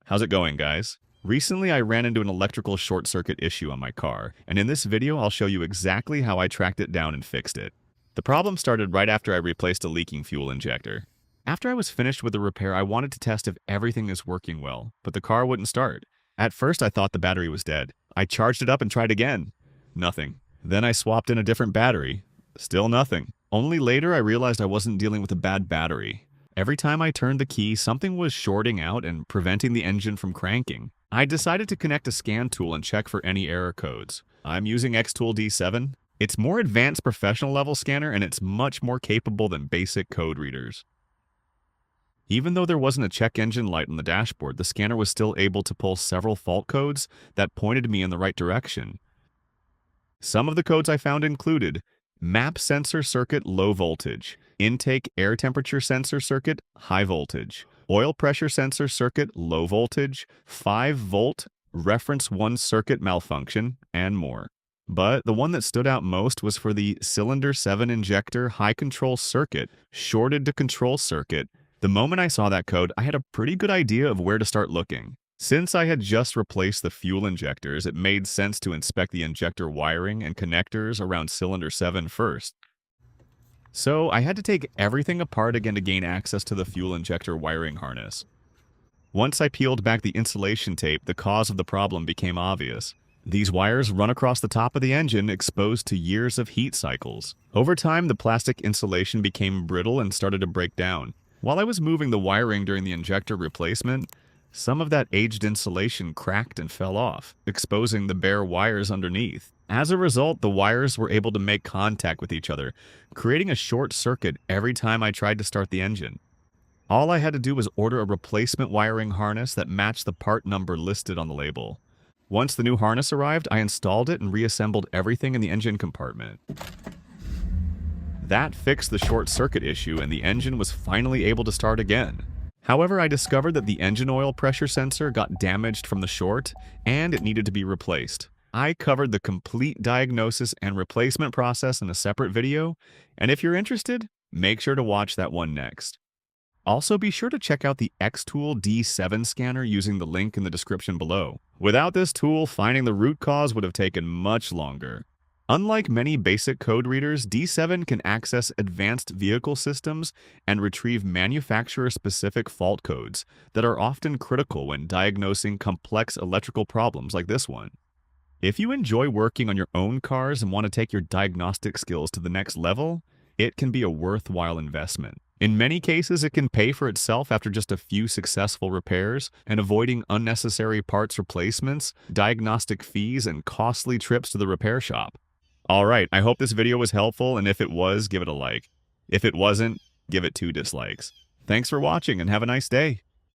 How's it going, guys? Recently, I ran into an electrical short circuit issue on my car, and in this video, I'll show you exactly how I tracked it down and fixed it. The problem started right after I replaced a leaking fuel injector. After I was finished with the repair, I wanted to test if everything is working well, but the car wouldn't start. At first, I thought the battery was dead. I charged it up and tried again. Nothing. Then I swapped in a different battery. Still nothing. Only later, I realized I wasn't dealing with a bad battery. Every time I turned the key, something was shorting out and preventing the engine from cranking. I decided to connect a scan tool and check for any error codes. I'm using XTOOL D7. It's more advanced professional level scanner and it's much more capable than basic code readers. Even though there wasn't a check engine light on the dashboard, the scanner was still able to pull several fault codes that pointed me in the right direction. Some of the codes I found included map sensor circuit low voltage, intake air temperature sensor circuit high voltage, oil pressure sensor circuit low voltage, 5-volt reference 1 circuit malfunction, and more. But the one that stood out most was for the cylinder 7 injector high control circuit shorted to control circuit. The moment I saw that code, I had a pretty good idea of where to start looking. Since I had just replaced the fuel injectors, it made sense to inspect the injector wiring and connectors around cylinder 7 first. So I had to take everything apart again to gain access to the fuel injector wiring harness. Once I peeled back the insulation tape, the cause of the problem became obvious. These wires run across the top of the engine, exposed to years of heat cycles. Over time, the plastic insulation became brittle and started to break down. While I was moving the wiring during the injector replacement, some of that aged insulation cracked and fell off, exposing the bare wires underneath. As a result, the wires were able to make contact with each other, creating a short circuit every time I tried to start the engine. All I had to do was order a replacement wiring harness that matched the part number listed on the label. Once the new harness arrived, I installed it and reassembled everything in the engine compartment. That fixed the short circuit issue and the engine was finally able to start again. However, I discovered that the engine oil pressure sensor got damaged from the short and it needed to be replaced. I covered the complete diagnosis and replacement process in a separate video, and if you're interested, make sure to watch that one next. Also, be sure to check out the XTOOL D7 scanner using the link in the description below. Without this tool, finding the root cause would have taken much longer. Unlike many basic code readers, D7 can access advanced vehicle systems and retrieve manufacturer-specific fault codes that are often critical when diagnosing complex electrical problems like this one. If you enjoy working on your own cars and want to take your diagnostic skills to the next level, it can be a worthwhile investment. In many cases, it can pay for itself after just a few successful repairs, and avoiding unnecessary parts replacements, diagnostic fees, and costly trips to the repair shop. Alright, I hope this video was helpful, and if it was, give it a like. If it wasn't, give it 2 dislikes. Thanks for watching and have a nice day.